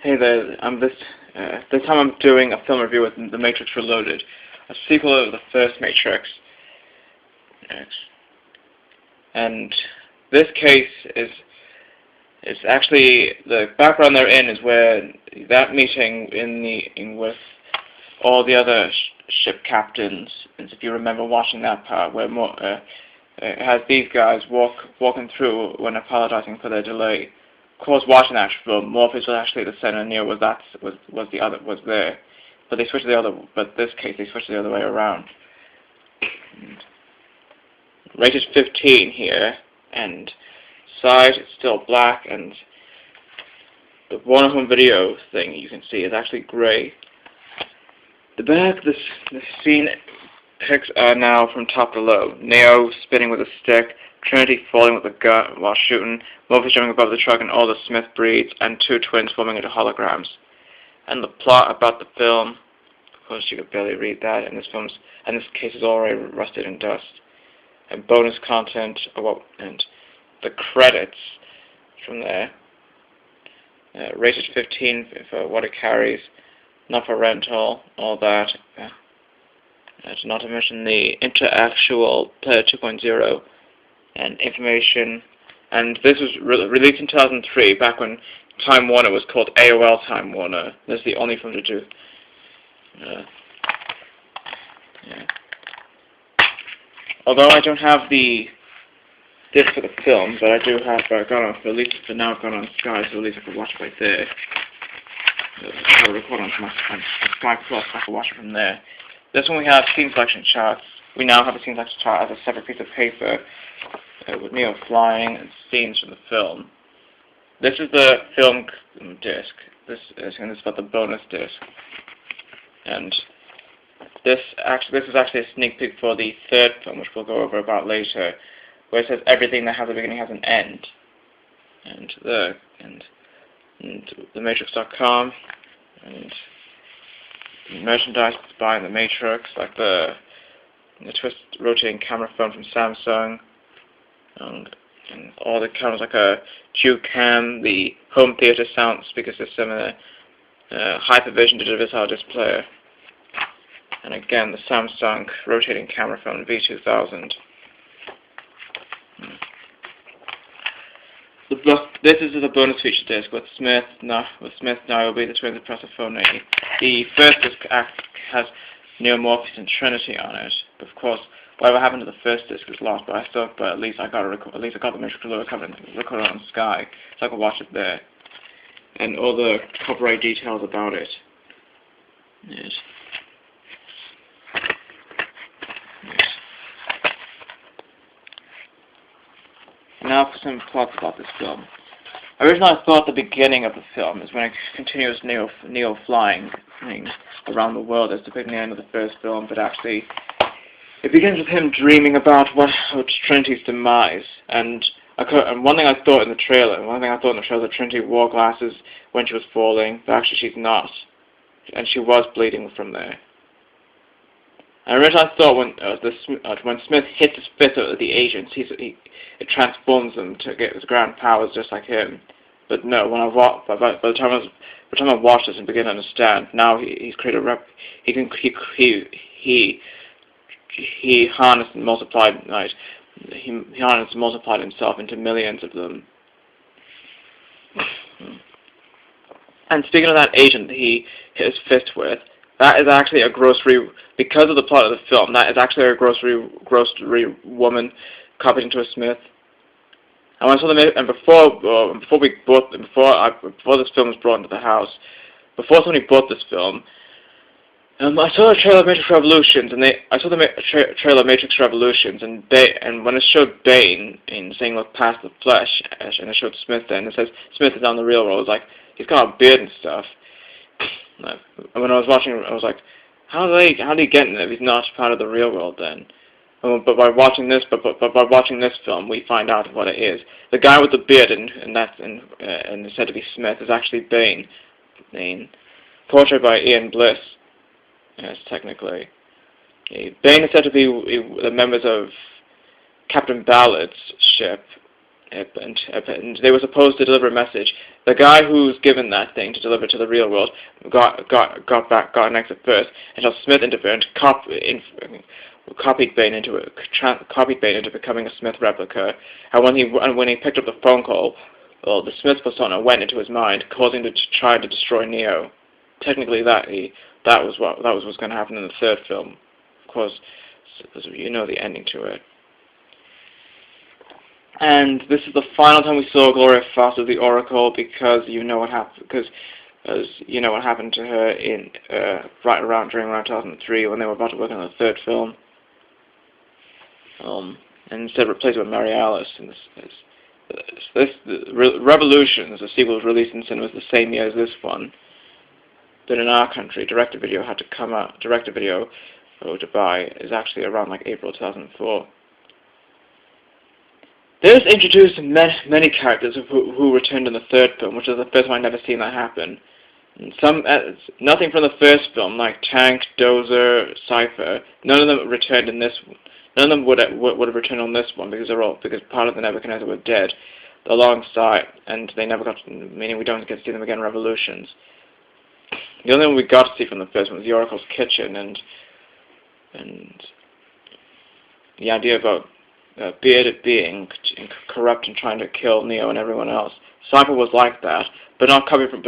Hey there, this time I'm doing a film review with The Matrix Reloaded, a sequel of the first Matrix. And this case is actually, the background they're in is where that meeting with all the other ship captains, and if you remember watching that part, where it has these guys walking through when apologizing for their delay. Of course, watching that film, Morpheus was actually the center, Neo was there, but they switched this case they switched the other way around. And rated 15 here, and size is still black, and the Warner Home Video thing you can see is actually gray. The back, the scene pics are now from top to low. Neo spinning with a stick, Trinity falling with a gun while shooting, Morpheus jumping above the truck, and all the Smith breeds, and two twins forming into holograms. And the plot about the film, of course you could barely read that, and this case is already rusted in dust. And bonus content, and the credits from there. Rated 15 for what it carries, not for rental, all that. Not to mention the interactual Player 2.0 and information. And this was released in 2003, back when Time Warner was called AOL Time Warner. This is the only film to do. Although I don't have the disc for the film, but I do have. I've got on for now. I've got on Sky, so at least I can watch it right there. I'll record on my Sky Plus. I can watch it from there. This one we have scene selection charts. We now have a scene selection chart as a separate piece of paper with Neo flying and scenes from the film. This is the film disc. This is about the bonus disc. And this is actually a sneak peek for the third film, which we'll go over about later, where it says everything that has a beginning has an end. And thematrix.com, and merchandise buying the Matrix, like the twist rotating camera phone from Samsung, and all the cameras like a Ducam, the home theater sound speaker system, and a Hypervision digital display, and again the Samsung rotating camera phone V2000. This is the bonus feature disc with Smith, Niobe, the twins, and Persephone. The first disc has Neo, Morpheus, and Trinity on it. Of course, whatever happened to the first disc was lost, but at least I got the Matrix Reloaded recorded on Sky, so I could watch it there, and all the copyright details about it. Yes. Now for some plots about this film. Originally, I thought the beginning of the film is when it continues Neo flying around the world as depicted in the end of the first film, but actually it begins with him dreaming about Trinity's demise. And one thing I thought in the trailer, that Trinity wore glasses when she was falling, but actually she's not, and she was bleeding from there. And originally I thought when Smith hits his fist at the agents, it transforms them to get his grand powers just like him. But no, by the time I watched this and began to understand, now he's created he harnessed and multiplied himself into millions of them. And speaking of that agent he hit his fist with, that is actually a grocery, because of the plot of the film, that is actually a grocery woman copied into a Smith. And when I saw before this film was brought into the house, before somebody bought this film, I saw the trailer of Matrix Revolutions, and and when it showed Bane in saying look past the flesh, and it showed Smith there, and it says Smith is on the real world, like he's got a beard and stuff. And when I was watching, I was like, how did he get in it if he's not part of the real world then? But by watching this film, we find out what it is. The guy with the beard and is said to be Smith is actually Bane, portrayed by Ian Bliss. Yes, technically. Bane is said to be the members of Captain Ballard's ship, and they were supposed to deliver a message. The guy who's given that thing to deliver to the real world got an exit first, and so Smith intervened, copied Bane into becoming a Smith replica. And when he picked up the phone call, well, the Smith persona went into his mind, causing him to try to destroy Neo. Technically, that was what's going to happen in the third film. Of course, you know the ending to it. And this is the final time we saw Gloria Foster, the Oracle, because you know what happened. As you know what happened to her in during around 2003 when they were about to work on the third film. And instead replaced it with Mary Alice. And Revolutions, the sequel was released in cinemas the same year as this one. But in our country, direct-to-video had to come out. Direct-to-video to buy is actually around like April 2004. This introduced many characters who returned in the third film, which is the first time I've never seen that happen. And nothing from the first film, like Tank, Dozer, Cypher, none of them returned in this one. None of them would have returned on this one because part of the Nebuchadnezzar were dead alongside, and they never got to, meaning we don't get to see them again in Revolutions. The only one we got to see from the first one was the Oracle's kitchen, and the idea about bearded being corrupt and trying to kill Neo and everyone else. Cypher was like that, but not copied from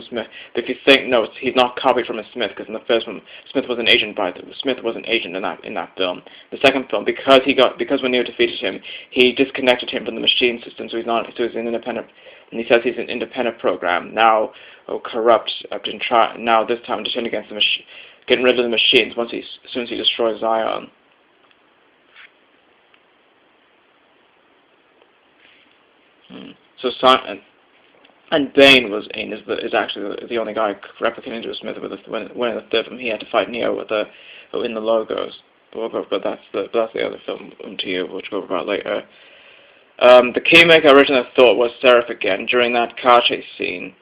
Smith. But if you think, no, he's not copied from a Smith, because in the first one, Smith was an agent in that film. The second film, because when Neo defeated him, he disconnected him from the machine system, so he's an independent, and he says he's an independent program now, corrupt, now this time to turn against the getting rid of the machines as soon as he destroys Zion. So and Bane is actually the only guy replicating into a Smith when in the third film he had to fight Neo in the Logos. But that's the other film to you, which we'll go about later. The Keymaker I originally thought was Seraph again during that car chase scene,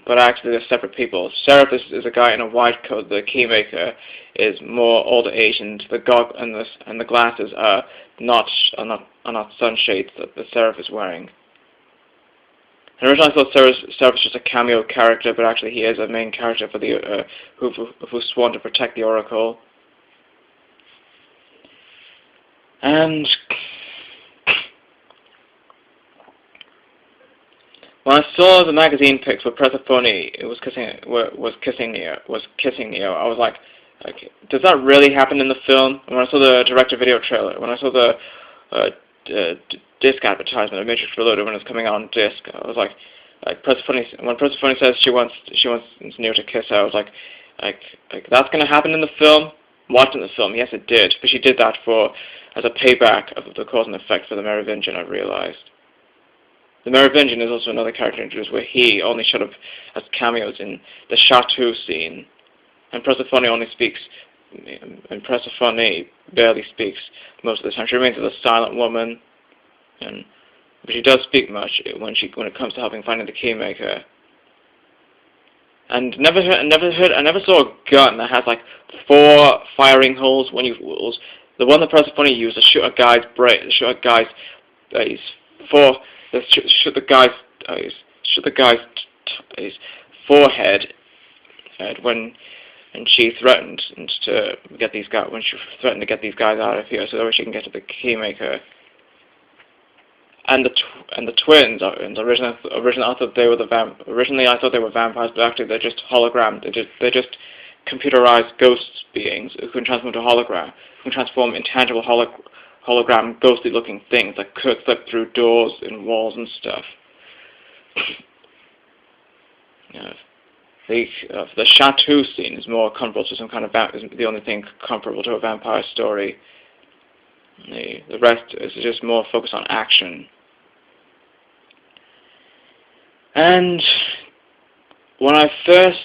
but actually they're separate people. Seraph is a guy in a white coat. The Keymaker is more older Asian. The gog and the glasses are not sunshades that the Seraph is wearing. And originally I thought Seraph was just a cameo character, but actually he is a main character for the who's sworn to protect the Oracle. And when I saw the magazine pics where Persephone was kissing Neo, I was like, does that really happen in the film? And when I saw the direct-to-video trailer, when I saw the disc advertisement of Matrix Reloaded when it was coming out on disc, I was like when Persephone says she wants Neo to kiss her, I was like that's gonna happen in the film. Watching the film, yes, it did, but she did that as a payback of the cause and effect for the Merovingian. I realized the Merovingian is also another character introduced where he only showed up as cameos in the Chateau scene, and Persephone barely speaks most of the time. She remains a silent woman, but she does speak much when it comes to helping finding the Keymaker. And I never saw a gun that has like 4 firing holes the one that Persephone used to shoot a guy's forehead when she threatened to get these guys out of here so that she can get to the Keymaker. And the twins. Originally I thought they were vampires, but actually they're just holograms. They're just computerized ghost beings who can transform to hologram, who can transform intangible hologram, ghostly-looking things that could slip through doors and walls and stuff. The Chateau scene is more comparable to some kind of is the only thing comparable to a vampire story. The rest is just more focused on action. And when I first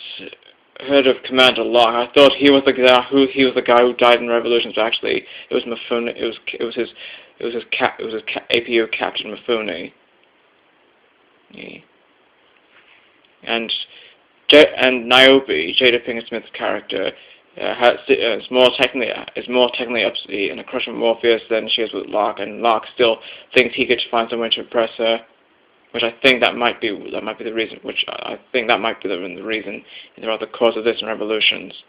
heard of Commander Locke, I thought he was the guy who died in Revolutions. But actually, it was Mifune. It was his APU Captain Mifune. And Niobe, Jada Pinkett Smith's character, is more technically upbeat and a crush on Morpheus than she is with Locke, and Locke still thinks he could find some way to impress her, which I think that might be the reason. Which I think that might be the reason throughout the course of this and Revolutions.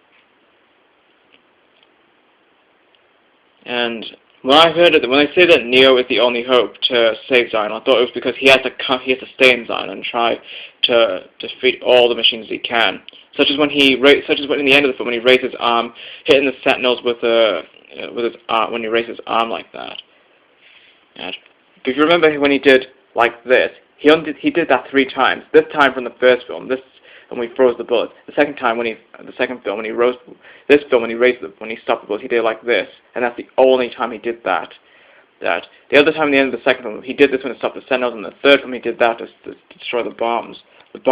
And when I heard it, when they say that Neo is the only hope to save Zion, I thought it was because he has to stay in Zion and try to defeat all the machines he can. Such as when in the end of the film when he raised his arm, hitting the Sentinels with his arm, when he raised his arm like that. And if you remember when he did like this, he did that 3 times. This time from the first film. When he froze the bullets. The second film when he stopped the bullets, he did it like this, and that's the only time he did that. The other time, at the end of the second film, he did this when he stopped the Sentinels, and the third film he did that to destroy the bombs which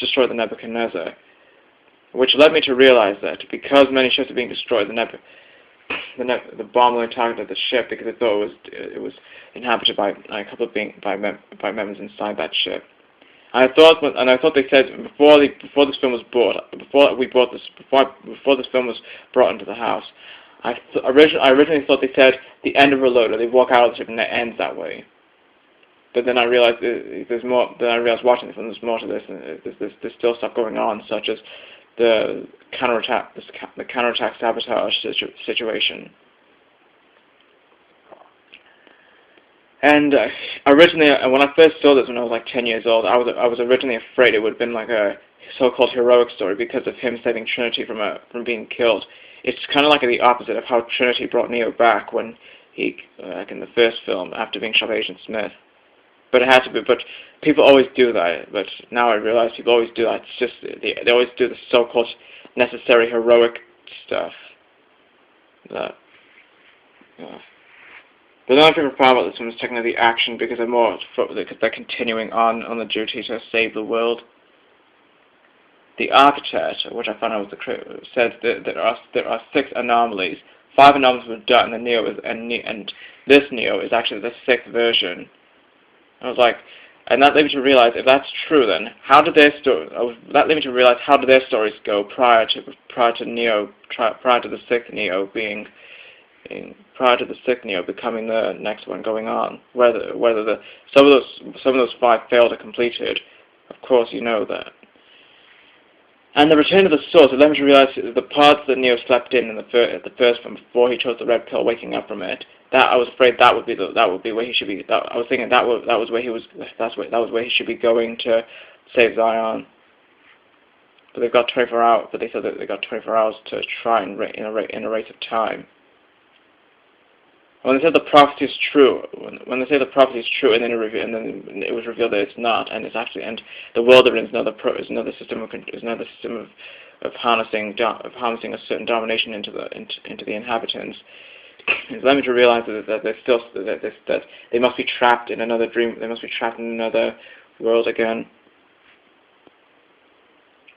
destroyed the Nebuchadnezzar, which led me to realize that because many ships are being destroyed, the bomb only targeted the ship because it thought it was inhabited by a couple of members inside that ship. I thought they said before this film was before this film was brought into the house, I originally thought they said the end of Reloaded. They walk out of the ship and it ends that way. But then I realized there's more. Then I realized watching the film there's more to this, and there's still stuff going on, such as the counterattack sabotage situation. And originally, when I first saw this when I was like 10 years old, I was originally afraid it would have been like a so-called heroic story because of him saving Trinity from being killed. It's kind of like the opposite of how Trinity brought Neo back when he, like in the first film, after being shot by Agent Smith. But it had to be. But people always do that. But now I realize people always do that. It's just they always do the so-called necessary heroic stuff. But the only favorite part about this one is technically the action because they're continuing on the duty to save the world. The architect, which I found out was said that there are 6 anomalies. 5 anomalies were done, and this Neo is actually the 6th version. I was like, and that led me to realize if that's true, then how did their stories go prior to the 6th Neo prior to the 6th Neo becoming the next one going on? Whether some of those 5 failed or completed, of course you know that. And the return of the source, it led me to realize the parts that Neo slept in the first film before he chose the red pill, waking up from it. That I was afraid that would be where he should be. I was thinking that was where he should be going to save Zion. But they've got 24 hours. But they said that they got 24 hours to try and in a race of time. When they said the prophecy is true, when they say the prophecy is true, and then it was revealed that it's not, and the world of it is another system of harnessing a certain domination into the inhabitants. It led me to realize that they must be trapped in another dream. They must be trapped in another world again.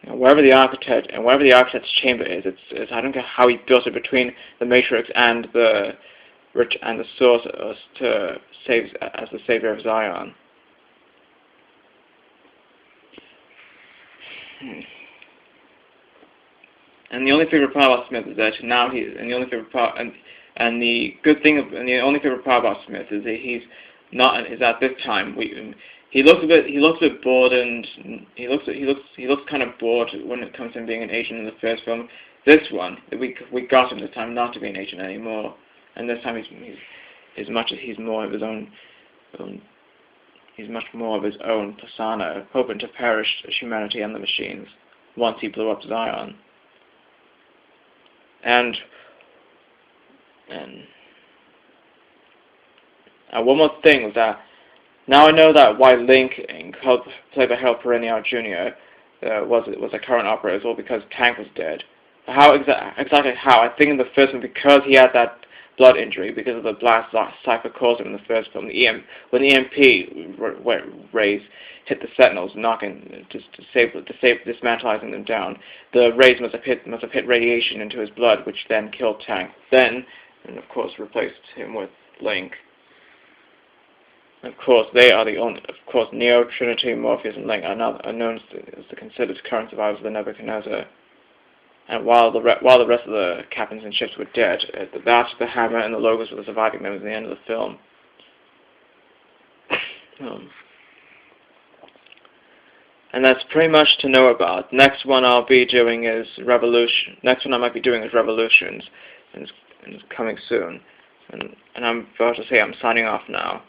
Wherever the architect's chamber is, I don't care how he built it between the Matrix and the source to save as the savior of Zion. And the only favorite part about Smith is that now the only favorite part about Smith is that he's not. Is at this time he looks a bit bored, and he looks kind of bored when it comes to him being an agent in the first film. This one we got him this time not to be an agent anymore, and this time he's much more of his own persona, hoping to perish humanity and the machines once he blew up Zion. And one more thing was that now I know that why Link, played by Harold Perrineau Jr., was a current operator as well, because Tank was dead. Exactly how? I think in the first one, because he had that blood injury, because of the blast Cypher caused him in the first film. When the EMP rays hit the Sentinels, dismantling them down, the rays must have hit radiation into his blood, which then killed Tank. Then, and of course, replaced him with Link. Of course, Neo, Trinity, Morpheus, and Link are known as the considered current survivors of the Nebuchadnezzar. And while the rest of the captains and ships were dead, that's the Hammer and the Logos were the surviving members at the end of the film. And that's pretty much to know about. Next one I'll be doing is Revolution. Next one I might be doing is Revolutions, and it's coming soon. And I'm about to say I'm signing off now.